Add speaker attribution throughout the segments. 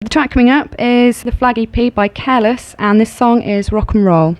Speaker 1: The track coming up is the Flag EP by Careless, and this song is Rock and Roll.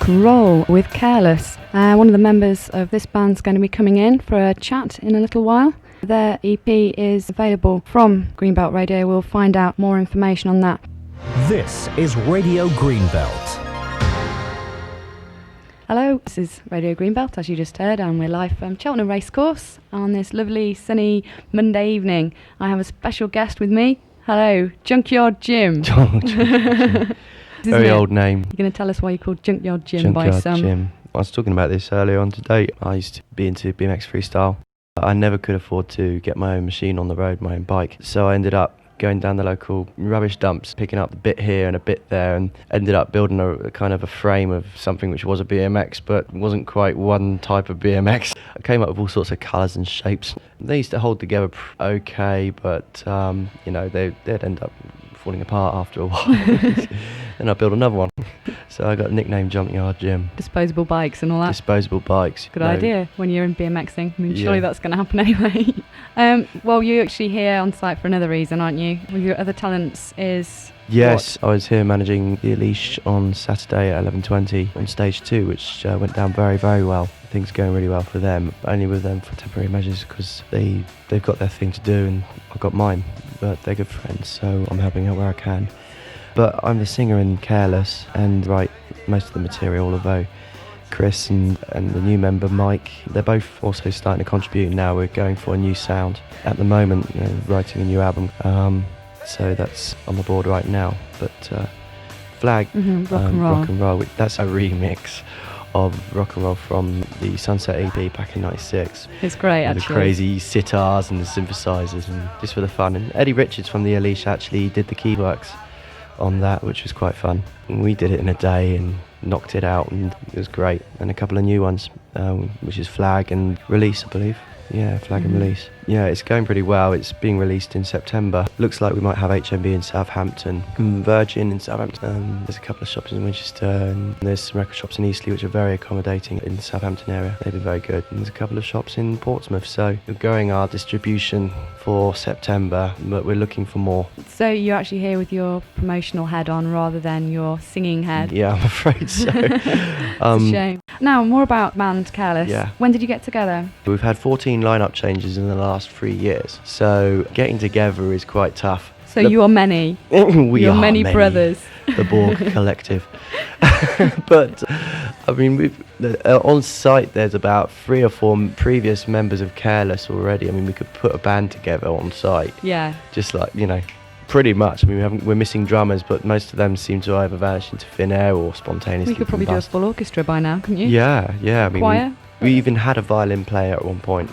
Speaker 1: Roll with Careless. One of the members of this band's going to be coming in for a chat in a little while. Their EP is available from Greenbelt Radio. We'll find out more information on that.
Speaker 2: This is Radio Greenbelt.
Speaker 1: Hello, this is Radio Greenbelt, as you just heard, and we're live from Cheltenham Racecourse on this lovely sunny Monday evening. I have a special guest with me. Hello, Junkyard Jim.
Speaker 3: Very old name.
Speaker 1: You're going to tell us why you're called Junkyard Jim by some...
Speaker 3: Jim. I was talking about this earlier on today. I used to be into BMX freestyle. I never could afford to get my own machine on the road, my own bike. So I ended up going down the local rubbish dumps, picking up a bit here and a bit there, and ended up building a kind of a frame of something which was a BMX, but wasn't quite one type of BMX. I came up with all sorts of colours and shapes. They used to hold together okay, but they'd end up falling apart after a while. Then I built another one. So I got nicknamed Junkyard Jim.
Speaker 1: Disposable bikes and all that.
Speaker 3: Disposable bikes.
Speaker 1: Good idea when you're in BMXing. I mean, surely that's going to happen anyway. Well, you're actually here on site for another reason, aren't you? One of your other talents is...
Speaker 3: Yes, what? I was here managing the Elishe on Saturday at 11:20 on stage 2, which went down very, very well. Things going really well for them, only with them for temporary measures because they've got their thing to do and I've got mine, but they're good friends, so I'm helping out where I can. But I'm the singer in Careless and write most of the material, although Chris and the new member Mike, they're both also starting to contribute now. We're going for a new sound at the moment, writing a new album. so that's on the board right now. But Flag,
Speaker 1: Rock and Roll.
Speaker 3: That's a remix of Rock and Roll from the Sunset EP back in '96.
Speaker 1: It's great,
Speaker 3: with
Speaker 1: actually.
Speaker 3: the crazy sitars and the synthesizers, and just for the fun. And Eddie Richards from the Elishe actually did the keyworks on that, which was quite fun. And we did it in a day and knocked it out, and it was great. And a couple of new ones, which is Flag and Release, I believe. Yeah, Flag and Release. Yeah, it's going pretty well. It's being released in September. Looks like we might have HMB in Southampton, Virgin in Southampton. There's a couple of shops in Winchester, and there's some record shops in Eastleigh which are very accommodating in the Southampton area. They've been very good. And there's a couple of shops in Portsmouth. So we're growing our distribution for September, but we're looking for more.
Speaker 1: So you're actually here with your promotional head on rather than your singing head.
Speaker 3: Yeah, I'm afraid so.
Speaker 1: It's a shame. Now, more about band Careless.
Speaker 3: Yeah.
Speaker 1: When did you get together?
Speaker 3: We've had 14 lineup changes in the last 3 years, so getting together is quite tough.
Speaker 1: So you are many.
Speaker 3: We
Speaker 1: You're
Speaker 3: are
Speaker 1: many brothers.
Speaker 3: The Borg Collective. But I mean, on site there's about 3 or 4 previous members of Careless already. I mean, we could put a band together on site.
Speaker 1: Yeah.
Speaker 3: Just like, pretty much. I mean, we're missing drummers, but most of them seem to either vanish into thin air or spontaneously.
Speaker 1: We could probably do a full orchestra by now, couldn't you?
Speaker 3: Yeah. I mean,
Speaker 1: Choir?
Speaker 3: we even had a violin player at one point.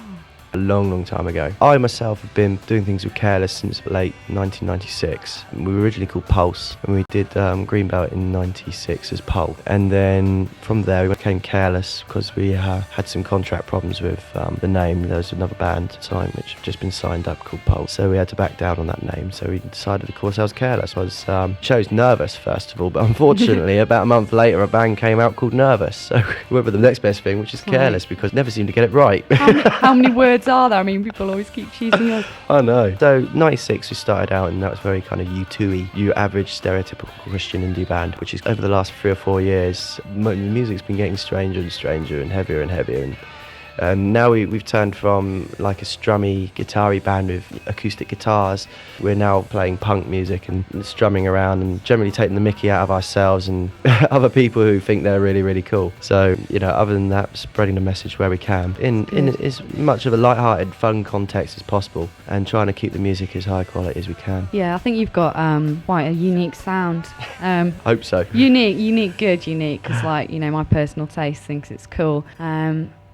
Speaker 3: A long time ago. I myself have been doing things with Careless since late 1996. We were originally called Pulse, and we did Greenbelt in '96 as Pulse. And then from there we became Careless because we had some contract problems with the name. There was another band at the time which had just been signed up called Pulse, so we had to back down on that name. So we decided to call ourselves Careless. I chose Nervous first of all, but unfortunately about a month later a band came out called Nervous. So we went with the next best thing, which is Careless, because never seemed to get it right.
Speaker 1: How many words are there? I mean, people always keep choosing yours.
Speaker 3: I know. So '96 we started out, and that was very kind of U2-y, your average stereotypical Christian indie band, which is over the last 3 or 4 years, the music's been getting stranger and stranger and heavier, and now we've turned from like a strummy, guitar-y band with acoustic guitars. We're now playing punk music and strumming around and generally taking the mickey out of ourselves and other people who think they're really, really cool. So, other than that, spreading the message where we can in as much of a light-hearted, fun context as possible, and trying to keep the music as high quality as we can.
Speaker 1: Yeah, I think you've got quite a unique sound.
Speaker 3: Hope so.
Speaker 1: Unique, because my personal taste thinks it's cool.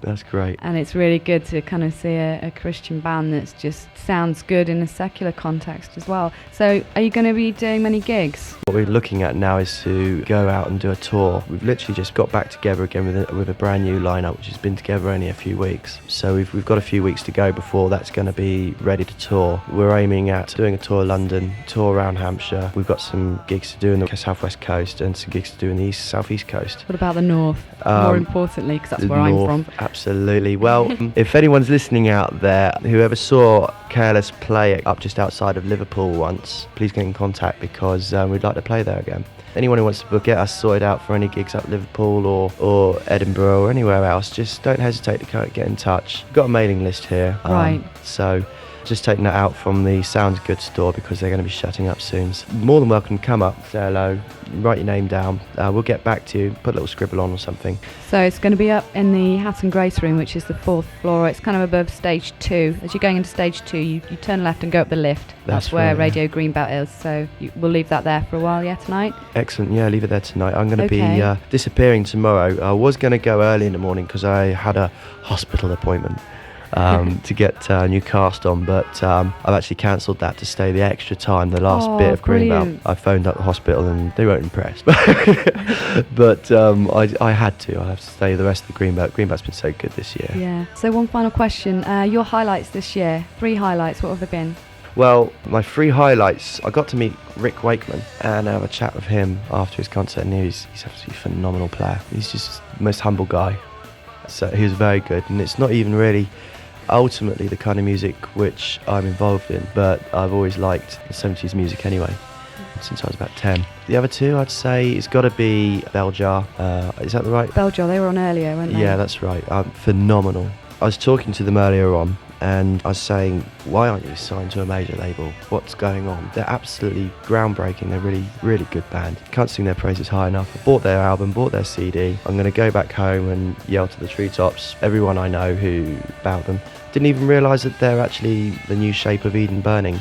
Speaker 3: That's great.
Speaker 1: And it's really good to kind of see a Christian band that just sounds good in a secular context as well. So are you going to be doing many gigs?
Speaker 3: What we're looking at now is to go out and do a tour. We've literally just got back together again with a brand new lineup, which has been together only a few weeks. So we've got a few weeks to go before that's going to be ready to tour. We're aiming at doing a tour London, tour around Hampshire. We've got some gigs to do in the southwest coast and some gigs to do in the southeast coast.
Speaker 1: What about the north? More importantly, because that's where I'm from.
Speaker 3: Absolutely. Well, if anyone's listening out there who ever saw Careless play up just outside of Liverpool once, please get in contact, because we'd like to play there again. Anyone who wants to get us sorted out for any gigs up Liverpool or Edinburgh or anywhere else, just don't hesitate to get in touch. We've got a mailing list here.
Speaker 1: Right.
Speaker 3: So just taking that out from the SOUNDCLOUD store, because they're going to be shutting up soon. So more than welcome to come up, say hello, write your name down. We'll get back to you, put a little scribble on or something.
Speaker 1: So it's going to be up in the Hat and Grace room, which is the 4th floor. It's kind of above stage 2. As you're going into stage 2, you turn left and go up the lift. That's where
Speaker 3: right,
Speaker 1: Radio Greenbelt is. So we'll leave that there for a while, tonight?
Speaker 3: Excellent, leave it there tonight. I'm going to be disappearing tomorrow. I was going to go early in the morning because I had a hospital appointment to get a new cast on, but I've actually cancelled that to stay the extra time, the last bit of Greenbelt. I phoned up the hospital and they weren't impressed. But I had to. I have to stay the rest of the Greenbelt. Greenbelt's been so good this year.
Speaker 1: Yeah. So one final question. Your highlights this year, 3 highlights, what have they been?
Speaker 3: Well, my 3 highlights, I got to meet Rick Wakeman and have a chat with him after his concert, and he's absolutely a phenomenal player. He's just the most humble guy. So he was very good, and it's not even really ultimately the kind of music which I'm involved in, but I've always liked the 70s music anyway, since I was about 10. The other 2, I'd say, it's got to be Beljar. Is that the right?
Speaker 1: Beljar, they were on earlier, weren't they?
Speaker 3: Yeah, that's right. Phenomenal. I was talking to them earlier on, and I was saying, why aren't you signed to a major label? What's going on? They're absolutely groundbreaking. They're really, really good band. Can't sing their praises high enough. I bought their album, bought their CD. I'm going to go back home and yell to the treetops, everyone I know about them. Didn't even realise that they're actually the new Shape of Eden Burning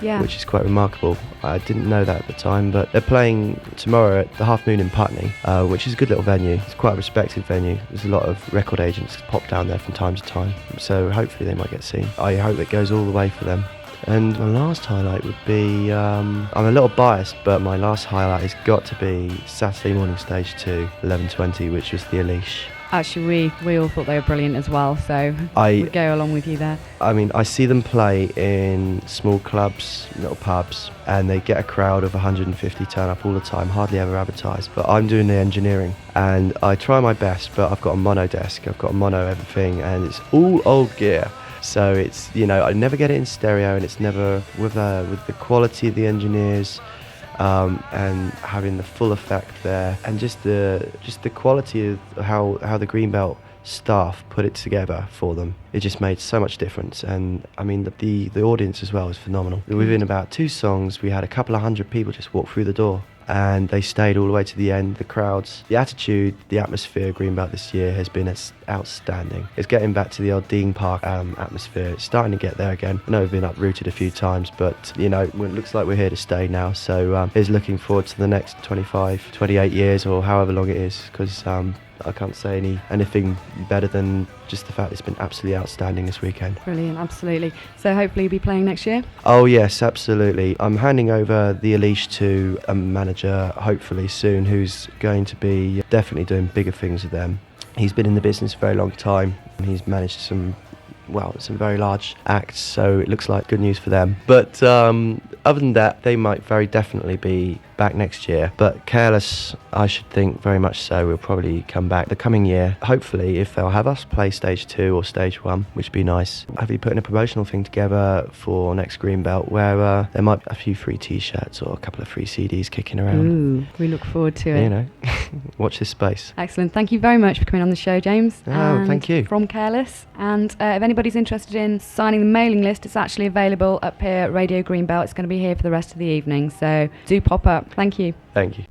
Speaker 1: Yeah.
Speaker 3: which is quite remarkable. I didn't know that at the time, but they're playing tomorrow at the Half Moon in Putney, which is a good little venue. It's quite a respected venue. There's a lot of record agents pop down there from time to time, so hopefully they might get seen. I hope it goes all the way for them. And my last highlight would be, I'm a little biased, but my last highlight has got to be Saturday morning stage 2, 11:20, which was the Elishe.
Speaker 1: Actually, we all thought they were brilliant as well, so we'd go along with you there.
Speaker 3: I mean, I see them play in small clubs, little pubs, and they get a crowd of 150 turn up all the time, hardly ever advertised. But I'm doing the engineering, and I try my best, but I've got a mono desk, I've got a mono everything, and it's all old gear. So it's, I never get it in stereo, and it's never with the quality of the engineers, and having the full effect there, and just the quality of how the Greenbelt staff put it together for them. It just made so much difference, and I mean the audience as well is phenomenal. Within about 2 songs, we had a couple of hundred people just walk through the door, and they stayed all the way to the end. The crowds, the attitude, the atmosphere of Greenbelt this year has been outstanding. It's getting back to the old Dean Park atmosphere. It's starting to get there again. I know we've been uprooted a few times, but it looks like we're here to stay now. So is looking forward to the next 25, 28 years, or however long it is, because I can't say anything better than just the fact it's been absolutely outstanding this weekend.
Speaker 1: Brilliant, absolutely. So hopefully you'll be playing next year?
Speaker 3: Oh yes, absolutely. I'm handing over the Elishe to a manager hopefully soon, who's going to be definitely doing bigger things with them. He's been in the business a very long time, and he's managed some very large acts, so it looks like good news for them. But other than that, they might very definitely be back next year. But Careless, I should think very much so, will probably come back the coming year. Hopefully, if they'll have us play stage 2 or stage 1, which would be nice. Have you putting a promotional thing together for next Greenbelt, where there might be a few free t-shirts or a couple of free CDs kicking around.
Speaker 1: Ooh, we look forward to it.
Speaker 3: Watch this space.
Speaker 1: Excellent. Thank you very much for coming on the show, James.
Speaker 3: Oh, thank you.
Speaker 1: From Careless. And if anybody's interested in signing the mailing list, it's actually available up here at Radio Greenbelt. It's going to be here for the rest of the evening, so do pop up. Thank you.
Speaker 3: Thank you.